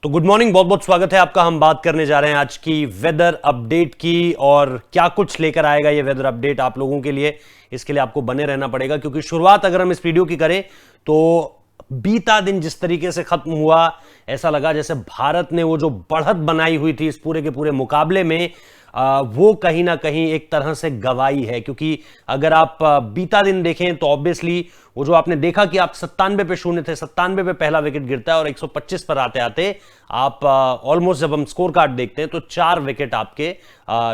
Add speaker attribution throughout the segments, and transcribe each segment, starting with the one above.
Speaker 1: तो good morning, बहुत बहुत स्वागत है आपका। हम बात करने जा रहे हैं आज की वेदर अपडेट की, और क्या कुछ लेकर आएगा ये वेदर अपडेट आप लोगों के लिए। इसके लिए आपको बने रहना पड़ेगा, क्योंकि शुरुआत अगर हम इस वीडियो की करें तो बीता दिन जिस तरीके से खत्म हुआ, ऐसा लगा जैसे भारत ने वो जो बढ़त बनाई हुई थी इस पूरे के पूरे मुकाबले में, वो कहीं ना कहीं एक तरह से गवाई है। क्योंकि अगर आप बीता दिन देखें तो ऑब्वियसली वो जो आपने देखा कि आप 97 पे शून्य थे, 97 पे पहला विकेट गिरता है और 125 पर आते आते आप ऑलमोस्ट, जब हम स्कोर कार्ड देखते हैं तो 4 विकेट आपके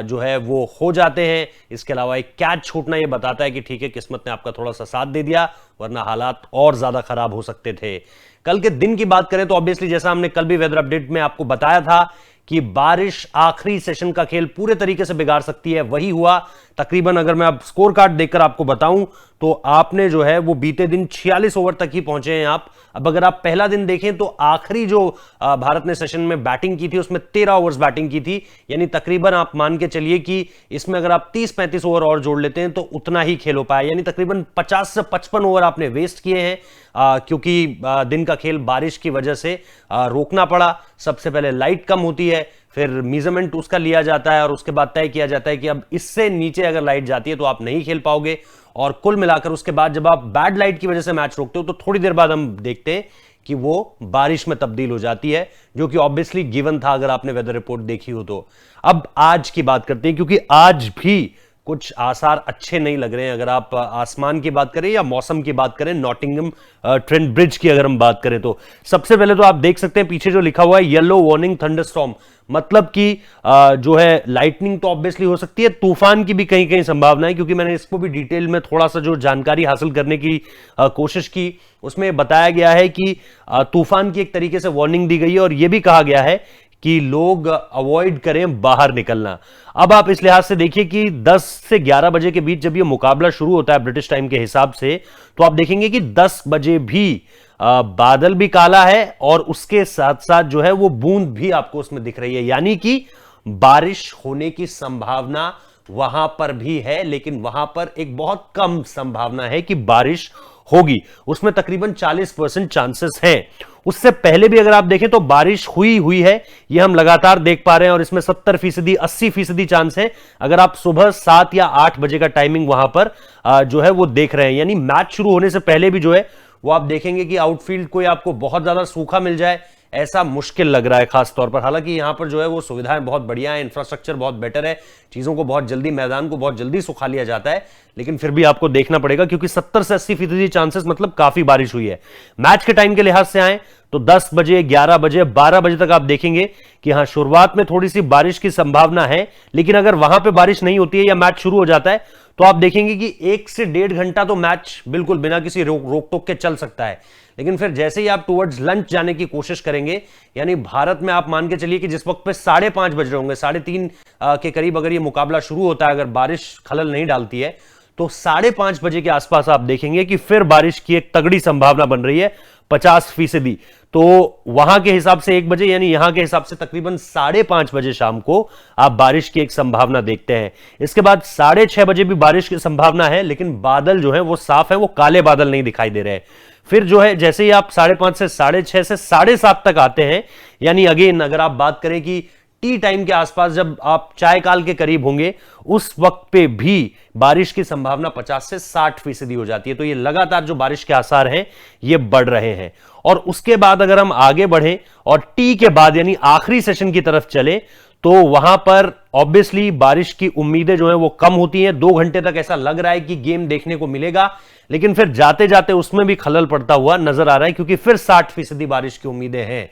Speaker 1: जो है वो हो जाते हैं। इसके अलावा एक कैच छूटना ये बताता है कि ठीक है, किस्मत ने आपका थोड़ा सा साथ दे दिया, वरना हालात और ज्यादा खराब हो सकते थे। कल के दिन की बात करें तो ऑब्वियसली जैसा हमने कल भी वेदर अपडेट में आपको बताया था कि बारिश आखिरी सेशन का खेल पूरे तरीके से बिगाड़ सकती है, वही हुआ। तकरीबन अगर मैं अब स्कोर कार्ड देखकर आपको बताऊं तो आपने जो है वो बीते दिन 46 ओवर तक ही पहुंचे हैं आप। अब अगर आप पहला दिन देखें तो आखिरी जो भारत ने सेशन में बैटिंग की थी उसमें 13 ओवर्स बैटिंग की थी, यानी तकरीबन आप मान के चलिए कि इसमें अगर आप 30-35 ओवर और जोड़ लेते हैं तो उतना ही खेल हो पाया, यानी तकरीबन 50 से 55 ओवर आपने वेस्ट किए हैं, क्योंकि दिन का खेल बारिश की वजह से रोकना पड़ा। सबसे पहले लाइट कम होती है, फिर मेजरमेंट उसका लिया जाता है और उसके बाद तय किया जाता है कि अब इससे नीचे अगर लाइट जाती है तो आप नहीं खेल पाओगे। और कुल मिलाकर उसके बाद जब आप बैड लाइट की वजह से मैच रोकते हो तो थोड़ी देर बाद हम देखते हैं कि वो बारिश में तब्दील हो जाती है, जो कि ऑब्वियसली गिवन था अगर आपने वेदर रिपोर्ट देखी हो तो। अब आज की बात करते हैं, क्योंकि आज भी कुछ आसार अच्छे नहीं लग रहे हैं। अगर आप आसमान की बात करें या मौसम की बात करें, नॉटिंघम ट्रेंट ब्रिज की अगर हम बात करें तो सबसे पहले तो आप देख सकते हैं पीछे जो लिखा हुआ है येलो वार्निंग थंडरस्टॉर्म, मतलब कि जो है लाइटनिंग तो ऑब्वियसली हो सकती है, तूफान की भी कहीं कहीं संभावना है। क्योंकि मैंने इसको भी डिटेल में थोड़ा सा जो जानकारी हासिल करने की कोशिश की, उसमें बताया गया है कि तूफान की एक तरीके से वार्निंग दी गई है और यह भी कहा गया है कि लोग अवॉइड करें बाहर निकलना। अब आप इस लिहाज से देखिए कि 10 से 11 बजे के बीच जब यह मुकाबला शुरू होता है ब्रिटिश टाइम के हिसाब से, तो आप देखेंगे कि 10 बजे भी बादल भी काला है और उसके साथ साथ जो है वो बूंद भी आपको उसमें दिख रही है, यानी कि बारिश होने की संभावना वहां पर भी है, लेकिन वहां पर एक बहुत कम संभावना है कि बारिश होगी। उसमें तकरीबन 40% चांसेस हैं। उससे पहले भी अगर आप देखें तो बारिश हुई है, यह हम लगातार देख पा रहे हैं, और इसमें 70%, 80% चांस है अगर आप सुबह 7 या 8 बजे का टाइमिंग वहां पर जो है वो देख रहे हैं। यानी मैच शुरू होने से पहले भी जो है वो आप देखेंगे कि आउटफील्ड कोई आपको बहुत ज्यादा सूखा मिल जाए, ऐसा मुश्किल लग रहा है खास तौर पर। हालांकि यहां पर जो है वो सुविधाएं बहुत बढ़िया है, इंफ्रास्ट्रक्चर बहुत बेटर है, चीजों को बहुत जल्दी, मैदान को बहुत जल्दी सुखा लिया जाता है, लेकिन फिर भी आपको देखना पड़ेगा, क्योंकि 70 से 80% चांसेस मतलब काफी बारिश हुई है। मैच के टाइम के लिहाज से आए तो 10 बजे, 11 बजे, 12 बजे तक आप देखेंगे कि हां शुरुआत में थोड़ी सी बारिश की संभावना है, लेकिन अगर वहां पर बारिश नहीं होती है या मैच शुरू हो जाता है तो आप देखेंगे कि 1 से 1.5 घंटा तो मैच बिल्कुल बिना किसी रोक टोक के चल सकता है। लेकिन फिर जैसे ही आप टुवर्ड्स लंच जाने की कोशिश करेंगे, यानी भारत में आप मान के चलिए कि जिस वक्त पे 5:30 बज रहे होंगे, 3:30 के करीब अगर ये मुकाबला शुरू होता है, अगर बारिश खलल नहीं डालती है, तो 5:30 बजे के आसपास आप देखेंगे कि फिर बारिश की एक तगड़ी संभावना बन रही है, 50%। तो वहां के हिसाब से 1 बजे, यानी यहां के हिसाब से तकरीबन 5:30 बजे शाम को आप बारिश की एक संभावना देखते हैं। इसके बाद 6:30 बजे भी बारिश की संभावना है, लेकिन बादल जो है वो साफ है, वो काले बादल नहीं दिखाई दे रहे हैं। फिर जो है जैसे ही आप 5:30 से 6:30 से 7:30 तक आते हैं, यानी अगेन अगर आप बात करें कि टी टाइम के आसपास जब आप चाय काल के करीब होंगे, उस वक्त पे भी बारिश की संभावना 50 से 60% हो जाती है। तो ये लगातार जो बारिश के आसार हैं ये बढ़ रहे हैं। और उसके बाद अगर हम आगे बढ़ें और टी के बाद यानी आखिरी सेशन की तरफ चले, तो वहां पर ऑब्वियसली बारिश की उम्मीदें जो है वो कम होती हैं। 2 घंटे तक ऐसा लग रहा है कि गेम देखने को मिलेगा, लेकिन फिर जाते जाते उसमें भी खलल पड़ता हुआ नजर आ रहा है, क्योंकि फिर 60% बारिश की उम्मीदें हैं।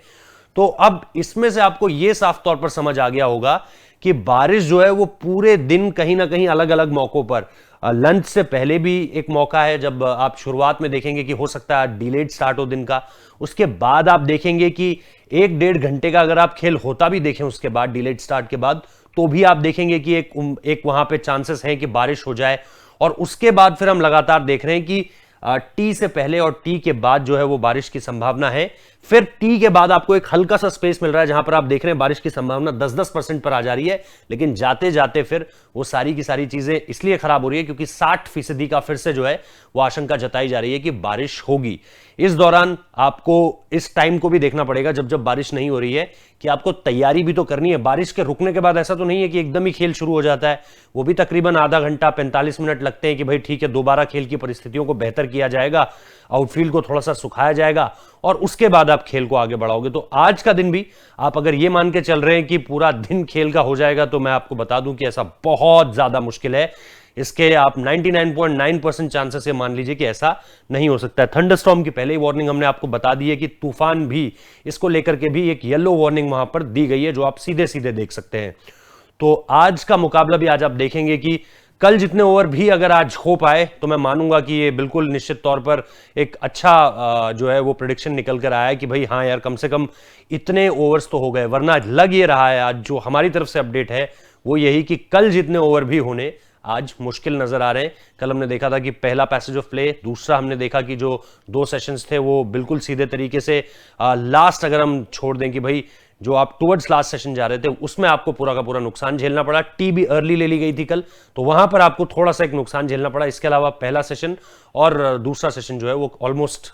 Speaker 1: तो अब इसमें से आपको यह साफ तौर पर समझ आ गया होगा कि बारिश जो है वो पूरे दिन कहीं ना कहीं अलग अलग मौकों पर, लंच से पहले भी एक मौका है जब आप शुरुआत में देखेंगे कि हो सकता है डिलेड स्टार्ट हो दिन का, उसके बाद आप देखेंगे कि 1-1.5 घंटे का अगर आप खेल होता भी देखें उसके बाद, डिलेड स्टार्ट के बाद, तो भी आप देखेंगे कि एक वहां पे चांसेस हैं कि बारिश हो जाए। और उसके बाद फिर हम लगातार देख रहे हैं कि टी से पहले और टी के बाद जो है वो बारिश की संभावना है। फिर टी के बाद आपको एक हल्का सा स्पेस मिल रहा है जहां पर आप देख रहे हैं बारिश की संभावना 10-10% पर आ जा रही है, लेकिन जाते जाते फिर वो सारी की सारी चीजें इसलिए खराब हो रही है क्योंकि 60% का फिर से जो है वो आशंका जताई जा रही है कि बारिश होगी। इस दौरान आपको इस टाइम को भी देखना पड़ेगा जब जब बारिश नहीं हो रही है कि आपको तैयारी भी तो करनी है। बारिश के रुकने के बाद ऐसा तो नहीं है कि एकदम ही खेल शुरू हो जाता है, वो भी तकरीबन आधा घंटा 45 मिनट लगते हैं कि भाई ठीक है दोबारा खेल की परिस्थितियों को बेहतर किया जाएगा, आउटफील्ड को थोड़ा सा सुखाया जाएगा और उसके बाद आप खेल को आगे बढ़ाओगे। तो आज का दिन भी आप अगर ये मान के चल रहे हैं कि पूरा दिन खेल का हो जाएगा तो मैं आपको बता दूं कि ऐसा बहुत ज्यादा मुश्किल है। इसके आप 99.9% चांसेस ये मान लीजिए कि ऐसा नहीं हो सकता है। थंडरस्टॉर्म की पहले ही वार्निंग हमने आपको बता दी है कि तूफान भी, इसको लेकर के भी एक येलो वार्निंग वहां पर दी गई है जो आप सीधे सीधे देख सकते हैं। तो आज का मुकाबला भी आज आप देखेंगे कि कल जितने ओवर भी अगर आज हो पाए तो मैं मानूंगा कि ये बिल्कुल निश्चित तौर पर एक अच्छा जो है वो प्रेडिक्शन निकल कर आया है कि भाई हाँ यार कम से कम इतने ओवर्स तो हो गए। वरना लग ये रहा है आज जो हमारी तरफ से अपडेट है वो यही कि कल जितने ओवर भी होने आज मुश्किल नजर आ रहे हैं। कल हमने देखा था कि पहला पैसेज ऑफ प्ले, दूसरा हमने देखा कि जो 2 सेशंस थे वो बिल्कुल सीधे तरीके से लास्ट अगर हम छोड़ दें कि भाई जो आप टुवर्ड्स लास्ट सेशन जा रहे थे उसमें आपको पूरा का पूरा नुकसान झेलना पड़ा। टी भी अर्ली ले ली गई थी कल, तो वहां पर आपको थोड़ा सा एक नुकसान झेलना पड़ा। इसके अलावा पहला सेशन और दूसरा सेशन जो है वो ऑलमोस्ट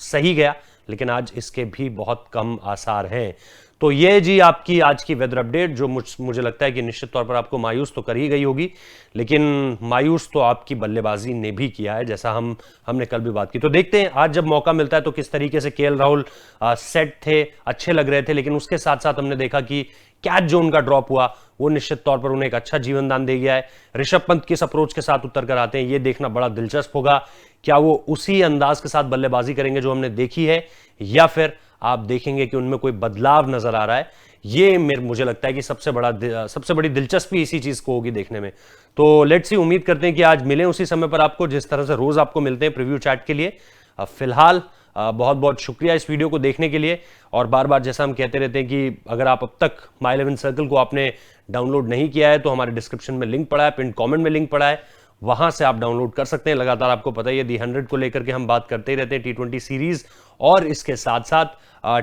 Speaker 1: सही गया, लेकिन आज इसके भी बहुत कम आसार हैं। तो ये जी आपकी आज की वेदर अपडेट जो मुझे लगता है कि निश्चित तौर पर आपको मायूस तो कर ही गई होगी, लेकिन मायूस तो आपकी बल्लेबाजी ने भी किया है जैसा हमने कल भी बात की। तो देखते हैं आज जब मौका मिलता है तो किस तरीके से केएल राहुल सेट थे, अच्छे लग रहे थे, लेकिन उसके साथ साथ हमने देखा कि कैच जो उनका ड्रॉप हुआ वो निश्चित तौर पर उन्हें एक अच्छा जीवन दान दे गया है। ऋषभ पंत किस अप्रोच के साथ उतर कर आते हैं ये देखना बड़ा दिलचस्प होगा। क्या वो उसी अंदाज के साथ बल्लेबाजी करेंगे जो हमने देखी है, या फिर आप देखेंगे कि उनमें कोई बदलाव नजर आ रहा है? ये मुझे लगता है कि सबसे बड़ी दिलचस्पी इसी चीज को होगी देखने में। तो लेट्स सी, उम्मीद करते हैं कि आज मिले उसी समय पर आपको जिस तरह से रोज आपको मिलते हैं प्रीव्यू चैट के लिए। फिलहाल बहुत बहुत शुक्रिया इस वीडियो को देखने के लिए। और बार बार जैसा हम कहते रहते हैं कि अगर आप अब तक माई 11 सर्कल को आपने डाउनलोड नहीं किया है तो हमारे डिस्क्रिप्शन में लिंक पड़ा है, पिन कमेंट में लिंक पड़ा है, वहां से आप डाउनलोड कर सकते हैं। लगातार आपको पता ही है दी 100 को लेकर के हम बात करते ही रहते हैं, T20 सीरीज और इसके साथ साथ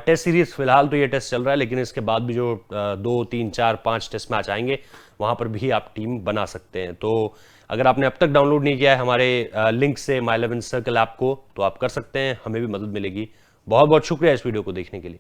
Speaker 1: टेस्ट सीरीज। फिलहाल तो ये टेस्ट चल रहा है, लेकिन इसके बाद भी जो 2, 3, 4, 5 टेस्ट मैच आएंगे वहां पर भी आप टीम बना सकते हैं। तो अगर आपने अब तक डाउनलोड नहीं किया है हमारे लिंक से माई 11 सर्कल ऐप को तो आप कर सकते हैं, हमें भी मदद मिलेगी। बहुत बहुत शुक्रिया इस वीडियो को देखने के लिए।